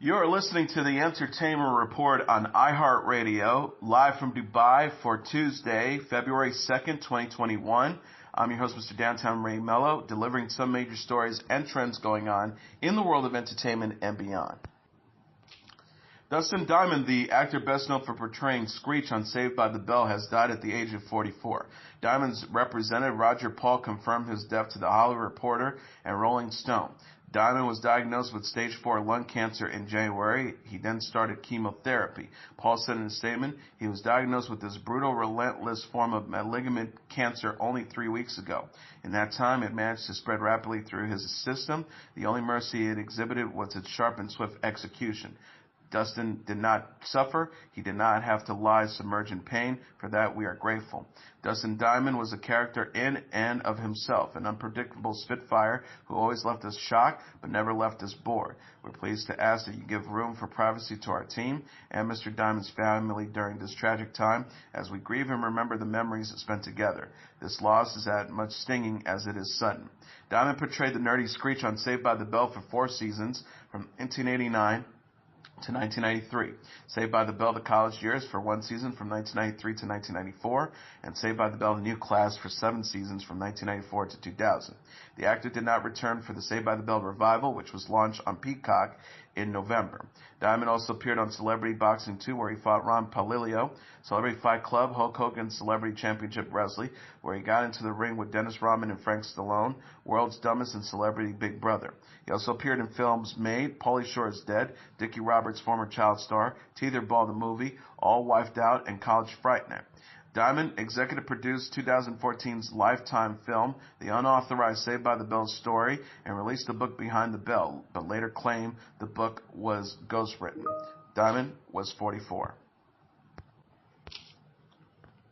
You're listening to the Entertainment Report on iHeartRadio, live from Dubai for Tuesday, February 2nd, 2021. I'm your host, Mr. Downtown Ray Melo, delivering some major stories and trends going on in the world of entertainment and beyond. Dustin Diamond, the actor best known for portraying Screech on Saved by the Bell, has died at the age of 44. Diamond's representative, Roger Paul, confirmed his death to The Hollywood Reporter and Rolling Stone. Diamond was diagnosed with stage 4 lung cancer in January. He then started chemotherapy. Paul said in a statement, he was diagnosed with this brutal, relentless form of malignant cancer only 3 weeks ago. In that time, it managed to spread rapidly through his system. The only mercy it exhibited was its sharp and swift execution. Dustin did not suffer. He did not have to lie submerged in pain. For that, we are grateful. Dustin Diamond was a character in and of himself, an unpredictable spitfire who always left us shocked but never left us bored. We're pleased to ask that you give room for privacy to our team and Mr. Diamond's family during this tragic time as we grieve and remember the memories spent together. This loss is as much stinging as it is sudden. Diamond portrayed the nerdy Screech on Saved by the Bell for 4 seasons, from 1989 to 1993. Saved by the Bell, The College Years, for 1 season from 1993 to 1994, and Saved by the Bell, The New Class, for 7 seasons from 1994 to 2000. The actor did not return for the Saved by the Bell revival, which was launched on Peacock in November. Diamond also appeared on Celebrity Boxing 2, where he fought Ron Palilio, Celebrity Fight Club, Hulk Hogan's Celebrity Championship Wrestling, where he got into the ring with Dennis Rodman and Frank Stallone, World's Dumbest, and Celebrity Big Brother. He also appeared in films Made, Pauly Shore is Dead, Dickie Roberts' former child star, Teeterball the Movie, All Wifed Out, and College Frightener. Diamond executive produced 2014's Lifetime film, The Unauthorized Saved by the Bell story, and released the book Behind the Bell, but later claimed the book was ghostwritten. Diamond was 44.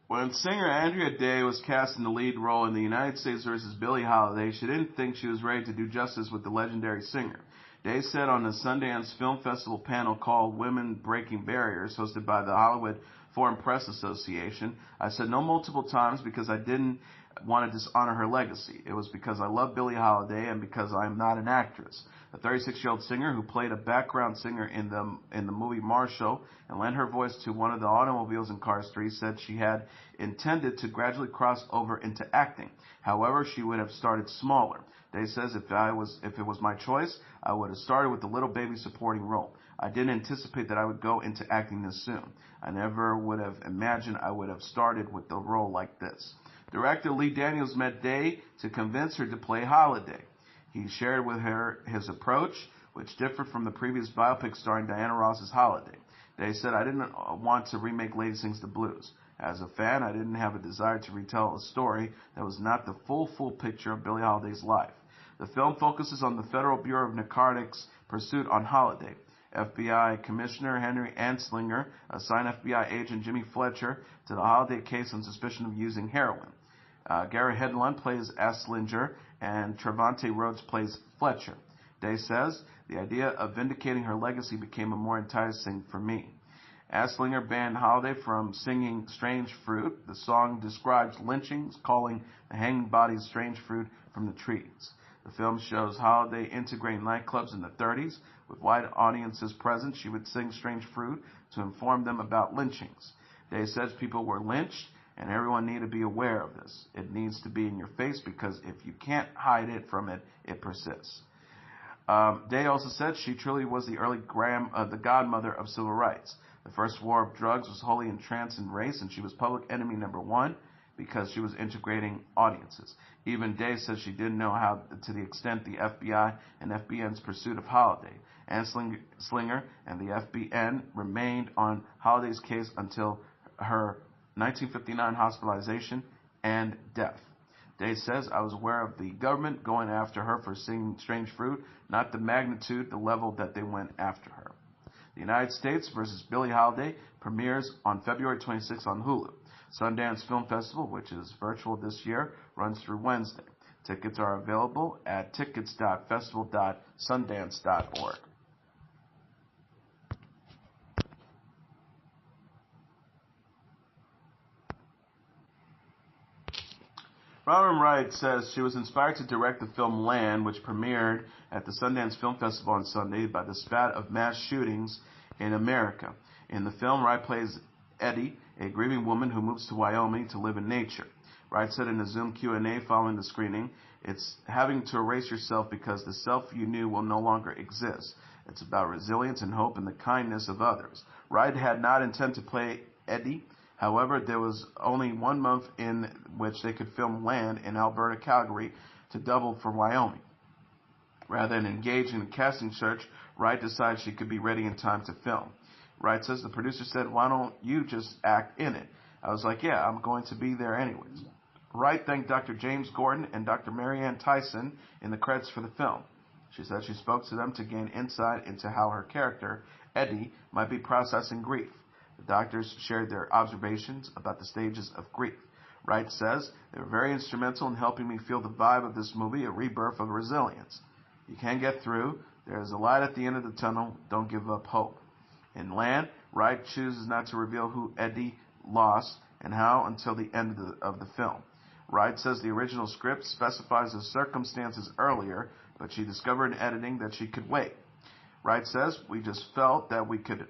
When singer Andra Day was cast in the lead role in The United States vs. Billie Holiday, she didn't think she was ready to do justice with the legendary singer. Day said on the Sundance Film Festival panel called Women Breaking Barriers, hosted by the Hollywood Foreign Press Association, I said no multiple times because I didn't want to dishonor her legacy. It was because I love Billie Holiday and because I am not an actress. The 36-year-old singer who played a background singer in the movie Marshall and lent her voice to one of the automobiles in Cars 3 said she had intended to gradually cross over into acting. However, she would have started smaller. Day says if it was my choice, I would have started with the little baby supporting role. I didn't anticipate that I would go into acting this soon. I never would have imagined I would have started with a role like this. Director Lee Daniels met Day to convince her to play Holiday. He shared with her his approach, which differed from the previous biopic starring Diana Ross's Holiday. Day said, I didn't want to remake Lady Sings the Blues. As a fan, I didn't have a desire to retell a story that was not the full picture of Billie Holiday's life. The film focuses on the Federal Bureau of Narcotics' pursuit on Holiday. FBI Commissioner Henry Anslinger assigned FBI agent Jimmy Fletcher to the Holiday case on suspicion of using heroin. Gary Hedlund plays Anslinger, and Trevante Rhodes plays Fletcher. Day says, the idea of vindicating her legacy became more enticing for me. Anslinger banned Holiday from singing Strange Fruit. The song describes lynchings, calling the hanging bodies strange fruit from the trees. The film shows Holiday integrating nightclubs in the 30s. With wide audiences present, she would sing Strange Fruit to inform them about lynchings. Day says people were lynched, and everyone needed to be aware of this. It needs to be in your face because if you can't hide it from it, it persists. Day also said she truly was the the godmother of civil rights. The first war of drugs was wholly entranced in race, and she was public enemy number 1 because she was integrating audiences. Even Day says she didn't know how to the extent the FBI and FBN's pursuit of Holiday. Anslinger and the FBN remained on Holiday's case until her 1959 hospitalization and death. Day says, I was aware of the government going after her for singing Strange Fruit, not the magnitude, the level that they went after her. The United States vs. Billie Holiday premieres on February 26 on Hulu. Sundance Film Festival, which is virtual this year, runs through Wednesday. Tickets are available at tickets.festival.sundance.org. Robin Wright says she was inspired to direct the film Land, which premiered at the Sundance Film Festival on Sunday by the spat of mass shootings in America. In the film, Wright plays Eddie, a grieving woman who moves to Wyoming to live in nature. Wright said in a Zoom Q&A following the screening, "It's having to erase yourself because the self you knew will no longer exist. It's about resilience and hope and the kindness of others." Wright had not intended to play Eddie. However, there was only 1 month in which they could film Land in Alberta, Calgary to double for Wyoming. Rather than engage in a casting search, Wright decided she could be ready in time to film. Wright says, "The producer said, 'Why don't you just act in it?' I was like, 'Yeah, I'm going to be there anyways.'" Wright thanked Dr. James Gordon and Dr. Marianne Tyson in the credits for the film. She said she spoke to them to gain insight into how her character, Eddie, might be processing grief. The doctors shared their observations about the stages of grief. Wright says, "They were very instrumental in helping me feel the vibe of this movie, a rebirth of resilience. You can get through. There is a light at the end of the tunnel. Don't give up hope." In Land, Wright chooses not to reveal who Eddie lost and how until the end of the film. Wright says the original script specifies the circumstances earlier, but she discovered in editing that she could wait. Wright says, "We just felt that we could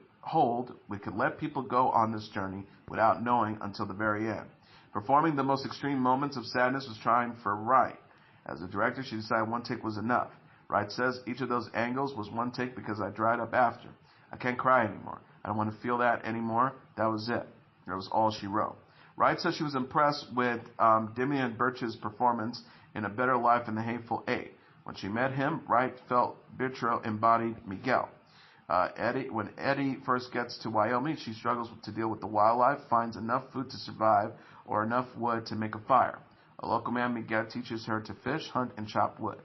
let people go on this journey without knowing until the very end." Performing the most extreme moments of sadness was trying for Wright. As a director, she decided 1 take was enough. Wright says, "Each of those angles was 1 take because I dried up after. I can't cry anymore. I don't want to feel that anymore. That was it." That was all she wrote. Wright says she was impressed with Demian Birch's performance in A Better Life and The Hateful Eight. When she met him, Wright felt Birch embodied Miguel. When Eddie first gets to Wyoming, she struggles to deal with the wildlife, finds enough food to survive, or enough wood to make a fire. A local man, Miguel, teaches her to fish, hunt, and chop wood.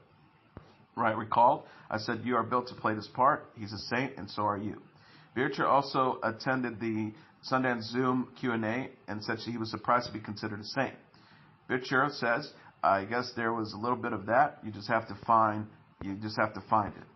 Wright recalled, "I said, 'You are built to play this part. He's a saint, and so are you.'" Bircher also attended the Sundance Zoom Q&A and said he was surprised to be considered a saint. Bircher says, "I guess there was a little bit of that. You just have to find it."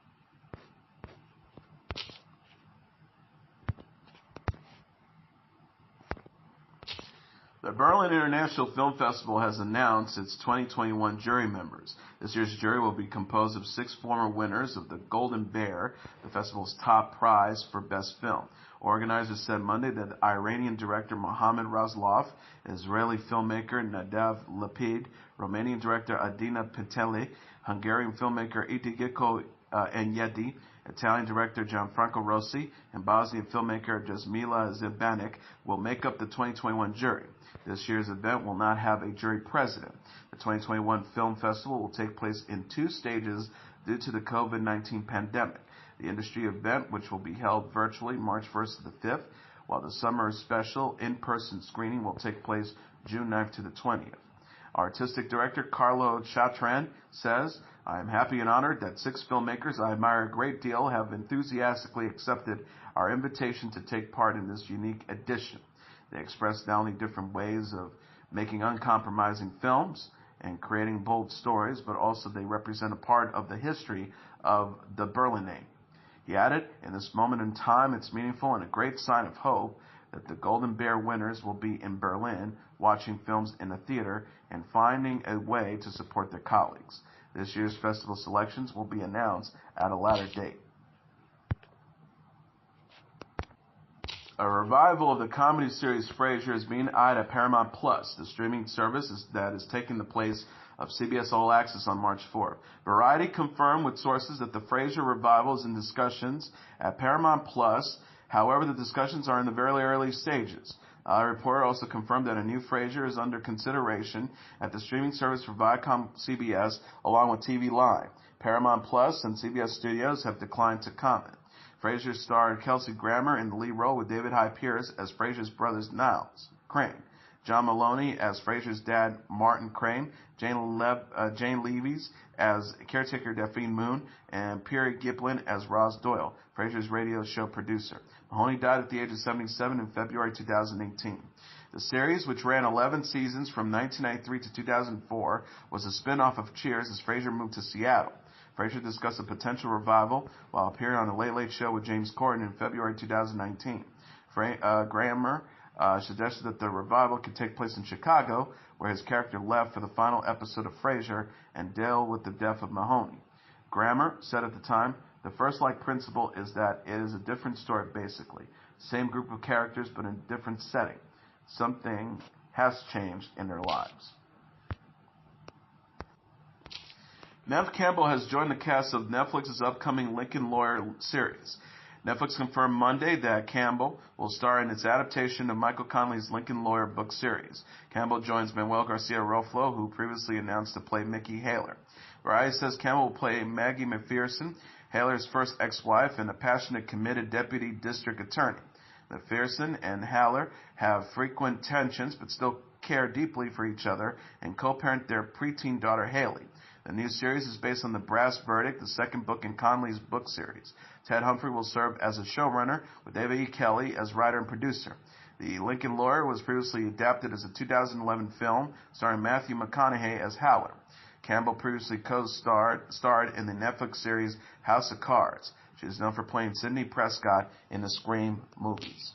The Berlin International Film Festival has announced its 2021 jury members. This year's jury will be composed of 6 former winners of the Golden Bear, the festival's top prize for Best Film. Organizers said Monday that Iranian director Mohammad Razlov, Israeli filmmaker Nadav Lapid, Romanian director Adina Piteli, Hungarian filmmaker Itigiko Enyedi, Italian director Gianfranco Rossi, and Bosnian filmmaker Jasmila Zibanek will make up the 2021 jury. This year's event will not have a jury president. The 2021 Film Festival will take place in 2 stages due to the COVID-19 pandemic. The industry event, which will be held virtually March 1st to the 5th, while the summer special in-person screening will take place June 9th to the 20th. Artistic director Carlo Chatran says, "I am happy and honored that 6 filmmakers I admire a great deal have enthusiastically accepted our invitation to take part in this unique edition. They express not only different ways of making uncompromising films and creating bold stories, but also they represent a part of the history of the Berlinale." He added, "In this moment in time, it's meaningful and a great sign of hope that the Golden Bear winners will be in Berlin watching films in a theater and finding a way to support their colleagues. This year's festival selections will be announced at a later date." A revival of the comedy series Frasier is being eyed at Paramount Plus, the streaming service that is taking the place of CBS All Access on March 4th. Variety confirmed with sources that the Frasier revival is in discussions at Paramount Plus. However, the discussions are in the very early stages. A reporter also confirmed that a new Frasier is under consideration at the streaming service for Viacom CBS along with TV Live. Paramount Plus and CBS Studios have declined to comment. Frasier starred Kelsey Grammer in the lead role with David Hyde Pierce as Frasier's brothers Niles Crane, John Maloney as Frasier's dad Martin Crane, Jane Leavies as caretaker Daphne Moon, and Pierre Giplin as Roz Doyle, Frasier's radio show producer. Mahoney died at the age of 77 in February 2018. The series, which ran 11 seasons from 1993 to 2004, was a spinoff of Cheers as Frasier moved to Seattle. Frasier discussed a potential revival while appearing on The Late Late Show with James Corden in February 2019. Grammer suggested that the revival could take place in Chicago, where his character left for the final episode of Frasier and deal with the death of Mahoney. Grammer said at the time, "The first like principle is that it is a different story basically. Same group of characters but in a different setting. Something has changed in their lives." Neve Campbell has joined the cast of Netflix's upcoming Lincoln Lawyer series. Netflix confirmed Monday that Campbell will star in its adaptation of Michael Connelly's Lincoln Lawyer book series. Campbell joins Manuel Garcia Roflo, who previously announced to play Mickey Haler. Variety says Campbell will play Maggie McPherson, Haler's first ex-wife and a passionate, committed deputy district attorney. McPherson and Haler have frequent tensions but still care deeply for each other and co-parent their preteen daughter Haley. The new series is based on The Brass Verdict, the second book in Connelly's book series. Ted Humphrey will serve as a showrunner, with David E. Kelley as writer and producer. The Lincoln Lawyer was previously adapted as a 2011 film starring Matthew McConaughey as Haler. Campbell previously co-starred in the Netflix series House of Cards. She is known for playing Sidney Prescott in the Scream movies.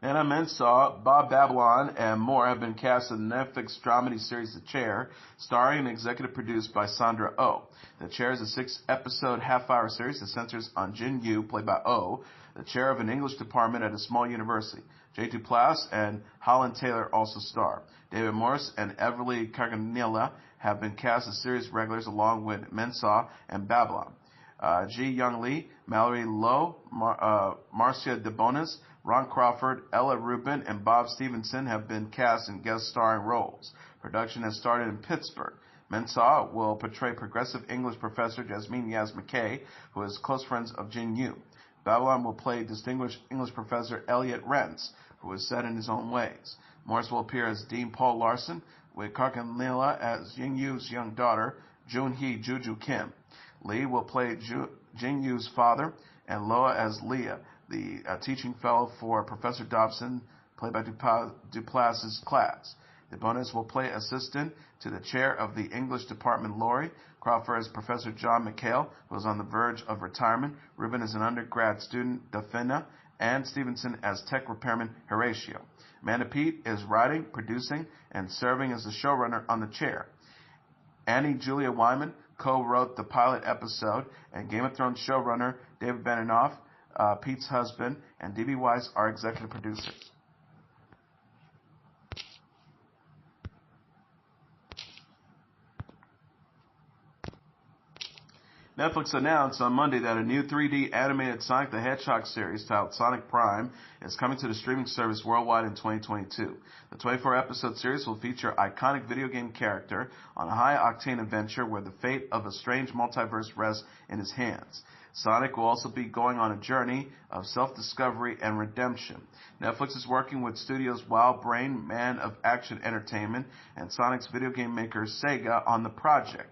Anna Mensah, Bob Balaban, and more have been cast in the Netflix dramedy series The Chair, starring and executive produced by Sandra Oh. The Chair is a 6-episode half-hour series that centers on Jin Yu, played by Oh, the chair of an English department at a small university. Jay Duplass and Holland Taylor also star. David Morse and Everly Carganilla have been cast as series regulars along with Mensah and Balaban. Ji Young Lee, Mallory Lowe, Marcia DeBonis, Ron Crawford, Ella Rubin, and Bob Stevenson have been cast in guest starring roles. Production has started in Pittsburgh. Mensah will portray progressive English professor Jasmine Yaz McKay, who is close friends of Jin Yu. Babylon will play distinguished English professor Elliot Rents, who is set in his own ways. Morris will appear as Dean Paul Larson, with Carcanilla as Jin Yu's young daughter, Jun-hee Juju Kim. Lee will play Jin Yu's father, and Loa as Leah, the teaching fellow for Professor Dobson, played by Duplass's class. The bonus will play assistant to the chair of the English department, Laurie. Crawford as Professor John McHale, who is on the verge of retirement. Rubin is an undergrad student, Dafina, and Stevenson as tech repairman, Horatio. Amanda Peet is writing, producing, and serving as the showrunner on The Chair. Annie Julia Wyman co-wrote the pilot episode, and Game of Thrones showrunner David Benioff, Pete's husband, and D.B. Weiss are executive producers. Netflix announced on Monday that a new 3D animated Sonic the Hedgehog series titled Sonic Prime is coming to the streaming service worldwide in 2022. The 24-episode series will feature iconic video game character on a high-octane adventure where the fate of a strange multiverse rests in his hands. Sonic will also be going on a journey of self-discovery and redemption. Netflix is working with studios Wild Brain, Man of Action Entertainment, and Sonic's video game maker Sega on the project.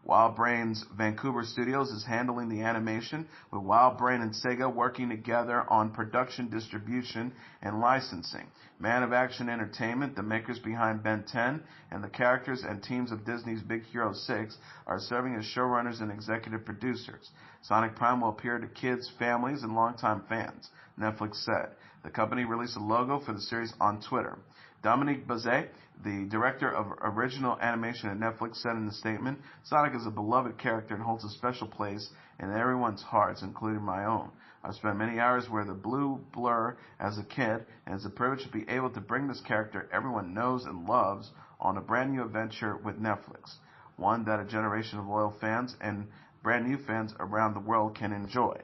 Wild Brain's Vancouver Studios is handling the animation, with Wild Brain and Sega working together on production, distribution, and licensing. Man of Action Entertainment, the makers behind Ben 10, and the characters and teams of Disney's Big Hero 6 are serving as showrunners and executive producers. Sonic Prime will appeal to kids, families, and longtime fans, Netflix said. The company released a logo for the series on Twitter. Dominique Bazet, the director of original animation at Netflix, said in the statement, "Sonic is a beloved character and holds a special place in everyone's hearts, including my own. I've spent many hours with the blue blur as a kid, and it's a privilege to be able to bring this character everyone knows and loves on a brand new adventure with Netflix, one that a generation of loyal fans and brand new fans around the world can enjoy."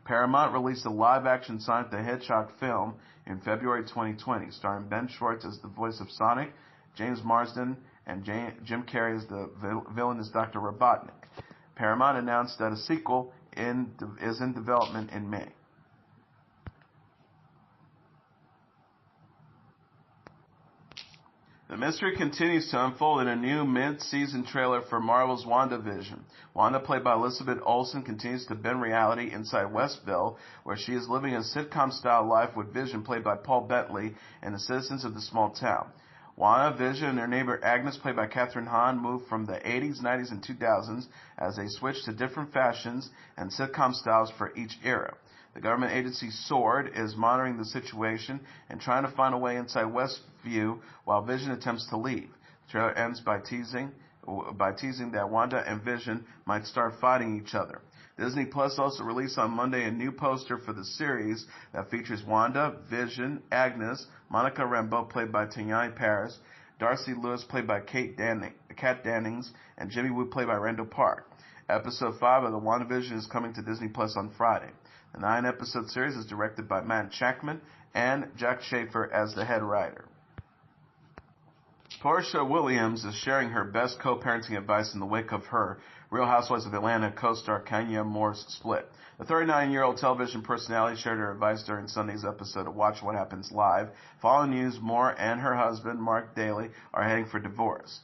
Paramount released a live-action Sonic the Hedgehog film in February 2020, starring Ben Schwartz as the voice of Sonic, James Marsden, and Jim Carrey as the villainous Dr. Robotnik. Paramount announced that a sequel is in development in May. The mystery continues to unfold in a new mid-season trailer for Marvel's WandaVision. Wanda, played by Elizabeth Olsen, continues to bend reality inside Westville, where she is living a sitcom-style life with Vision, played by Paul Bettany, and the citizens of the small town. Wanda, Vision, and their neighbor Agnes, played by Kathryn Hahn, moved from the 80s, 90s, and 2000s as they switched to different fashions and sitcom styles for each era. The government agency SWORD is monitoring the situation and trying to find a way inside Westview while Vision attempts to leave. The trailer ends by teasing by teasing that Wanda and Vision might start fighting each other. Disney Plus also released on Monday a new poster for the series that features Wanda, Vision, Agnes, Monica Rambeau, played by Tanyani Paris, Darcy Lewis, played by Kat Dennings, and Jimmy Woo, played by Randall Park. Episode 5 of the WandaVision is coming to Disney Plus on Friday. The 9-episode series is directed by Matt Shakman and Jack Schaefer as the head writer. Portia Williams is sharing her best co-parenting advice in the wake of her Real Housewives of Atlanta co-star Kenya Moore's split. The 39-year-old television personality shared her advice during Sunday's episode of Watch What Happens Live. Following news, Moore and her husband, Mark Daly, are heading for divorce.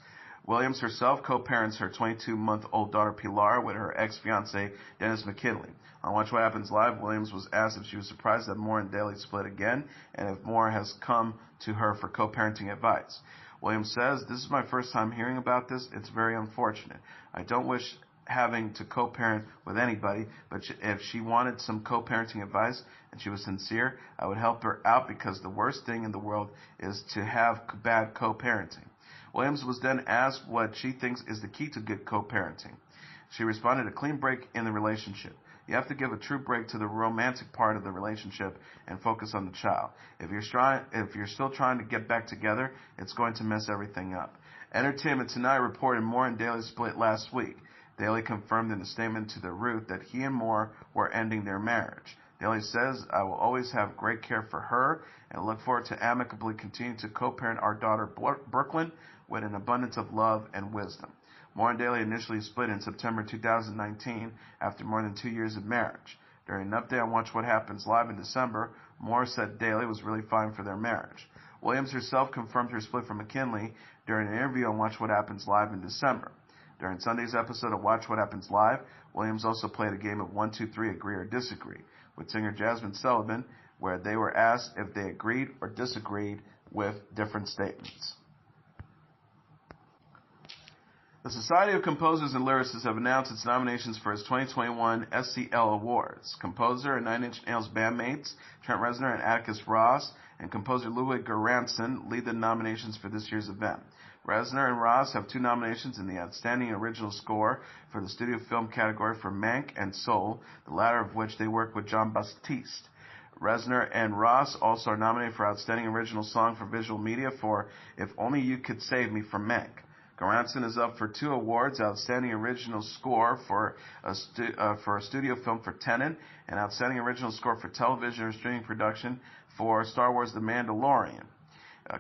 Williams herself co-parents her 22-month-old daughter Pilar with her ex-fiancé Dennis McKinley. On Watch What Happens Live, Williams was asked if she was surprised that Moore and Daly split again and if Moore has come to her for co-parenting advice. Williams says, "This is my first time hearing about this. It's very unfortunate. I don't wish having to co-parent with anybody, but if she wanted some co-parenting advice and she was sincere, I would help her out because the worst thing in the world is to have bad co-parenting." Williams was then asked what she thinks is the key to good co-parenting. She responded, "A clean break in the relationship. You have to give a true break to the romantic part of the relationship and focus on the child. If you're still trying to get back together, it's going to mess everything up." Entertainment Tonight reported Moore and Daly split last week. Daly confirmed in a statement to The Root that he and Moore were ending their marriage. Daly says, "I will always have great care for her and look forward to amicably continuing to co-parent our daughter Brooklyn with an abundance of love and wisdom." Moore and Daly initially split in September 2019 after more than 2 years of marriage. During an update on Watch What Happens Live in December, Moore said Daly was really fine for their marriage. Williams herself confirmed her split from McKinley during an interview on Watch What Happens Live in December. During Sunday's episode of Watch What Happens Live, Williams also played a game of 1, 2, 3, agree or disagree with singer Jasmine Sullivan, where they were asked if they agreed or disagreed with different statements. The Society of Composers and Lyricists have announced its nominations for its 2021 SCL Awards. Composer and Nine Inch Nails bandmates Trent Reznor and Atticus Ross and composer Ludwig Göransson lead the nominations for this year's event. Reznor and Ross have 2 nominations in the Outstanding Original Score for the Studio Film category for Mank and Soul, the latter of which they worked with Jon Batiste. Reznor and Ross also are nominated for Outstanding Original Song for Visual Media for If Only You Could Save Me from Mank. Göransson is up for 2 awards, Outstanding Original Score for a studio film for Tenet, and Outstanding Original Score for television or streaming production for Star Wars The Mandalorian.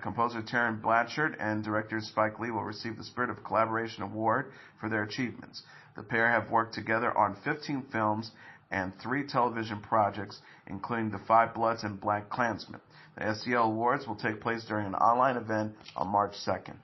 Composer Taron Blanchard and director Spike Lee will receive the Spirit of Collaboration Award for their achievements. The pair have worked together on 15 films and 3 television projects, including The Five Bloods and Black Klansman. The SCL Awards will take place during an online event on March 2nd.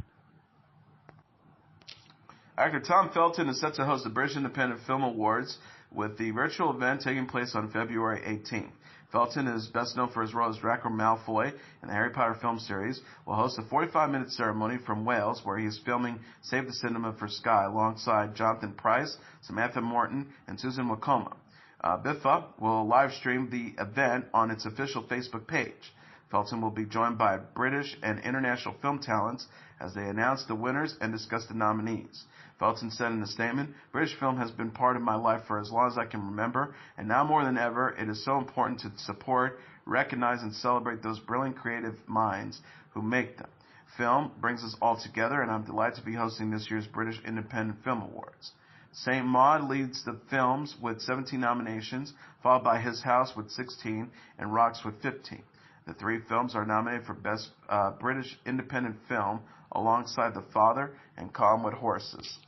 Actor Tom Felton is set to host the British Independent Film Awards, with the virtual event taking place on February 18th. Felton is best known for his role as Draco Malfoy in the Harry Potter film series, will host a 45-minute ceremony from Wales where he is filming Save the Cinema for Sky alongside Jonathan Pryce, Samantha Morton, and Susan Wokoma. Biffa will live stream the event on its official Facebook page. Felton will be joined by British and international film talents as they announce the winners and discuss the nominees. Felton said in a statement, "British film has been part of my life for as long as I can remember, and now more than ever, it is so important to support, recognize, and celebrate those brilliant creative minds who make them. Film brings us all together, and I'm delighted to be hosting this year's British Independent Film Awards." Saint Maud leads the films with 17 nominations, followed by His House with 16 and Rocks with 15. The 3 films are nominated for Best British Independent Film alongside The Father and Calm with Horses.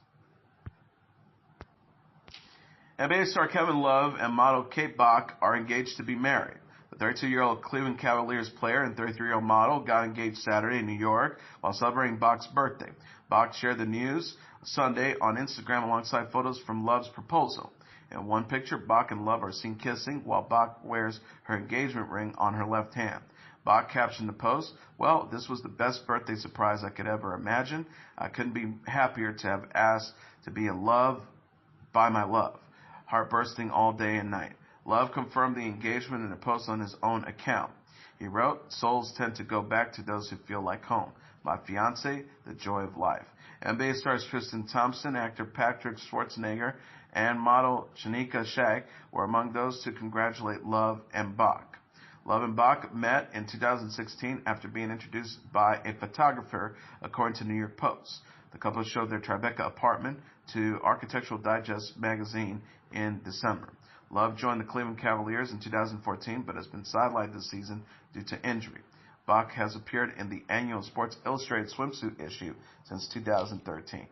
NBA star Kevin Love and model Kate Bach are engaged to be married. The 32-year-old Cleveland Cavaliers player and 33-year-old model got engaged Saturday in New York while celebrating Bach's birthday. Bach shared the news Sunday on Instagram alongside photos from Love's proposal. In one picture, Bach and Love are seen kissing while Bach wears her engagement ring on her left hand. Bach captioned the post, "Well, this was the best birthday surprise I could ever imagine. I couldn't be happier to have asked to be in love by my love. Heart bursting all day and night." Love confirmed the engagement in a post on his own account. He wrote, "Souls tend to go back to those who feel like home. My fiancé, the joy of life." NBA stars Tristan Thompson, actor Patrick Schwarzenegger, and model Shanika Shag were among those to congratulate Love and Bach. Love and Bach met in 2016 after being introduced by a photographer, according to New York Post. The couple showed their Tribeca apartment to Architectural Digest magazine in December. Love joined the Cleveland Cavaliers in 2014, but has been sidelined this season due to injury. Bach has appeared in the annual Sports Illustrated swimsuit issue since 2013.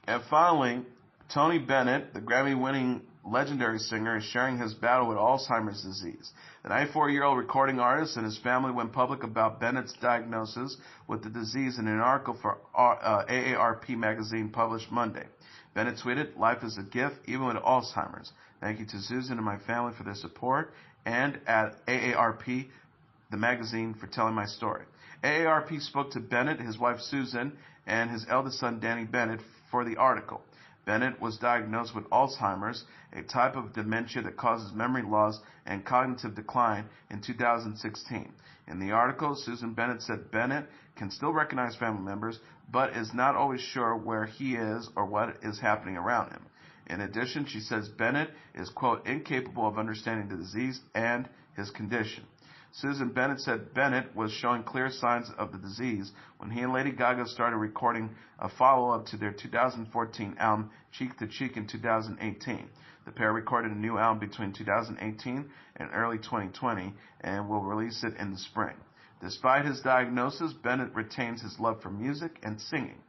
And finally, Tony Bennett, the Grammy-winning legendary singer, is sharing his battle with Alzheimer's disease. The 94-year-old recording artist and his family went public about Bennett's diagnosis with the disease in an article for AARP magazine published Monday. Bennett tweeted, "Life is a gift, even with Alzheimer's. Thank you to Susan and my family for their support, and at AARP, the magazine, for telling my story." AARP spoke to Bennett, his wife Susan, and his eldest son Danny Bennett for the article. Bennett was diagnosed with Alzheimer's, a type of dementia that causes memory loss and cognitive decline, in 2016. In the article, Susan Bennett said Bennett can still recognize family members, but is not always sure where he is or what is happening around him. In addition, she says Bennett is, quote, incapable of understanding the disease and his condition. Susan Bennett said Bennett was showing clear signs of the disease when he and Lady Gaga started recording a follow-up to their 2014 album Cheek to Cheek in 2018. The pair recorded a new album between 2018 and early 2020 and will release it in the spring. Despite his diagnosis, Bennett retains his love for music and singing.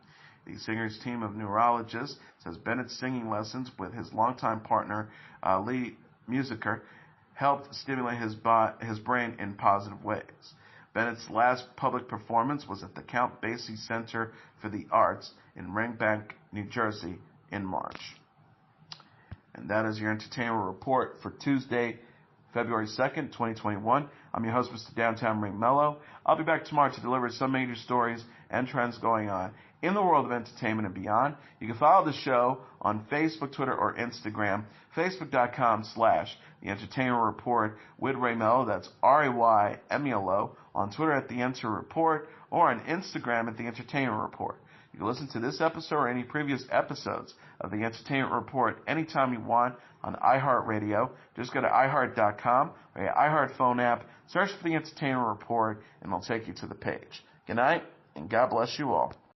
The singer's team of neurologists says Bennett's singing lessons with his longtime partner, Lee Musiker, helped stimulate his brain in positive ways. Bennett's last public performance was at the Count Basie Center for the Arts in Ringbank, New Jersey, in March. And that is your entertainment report for Tuesday, February 2nd, 2021. I'm your host, Mr. Downtown Ring Melo. I'll be back tomorrow to deliver some major stories and trends going on in the world of entertainment and beyond. You can follow the show on Facebook, Twitter, or Instagram. Facebook.com/The Entertainment Report with Ray Melo. That's RAYMELO. On Twitter at The Enter Report, or on Instagram at The Entertainment Report. You can listen to this episode or any previous episodes of The Entertainment Report anytime you want on iHeartRadio. Just go to iHeart.com or your iHeart phone app, search for The Entertainment Report, and it'll take you to the page. Good night, and God bless you all.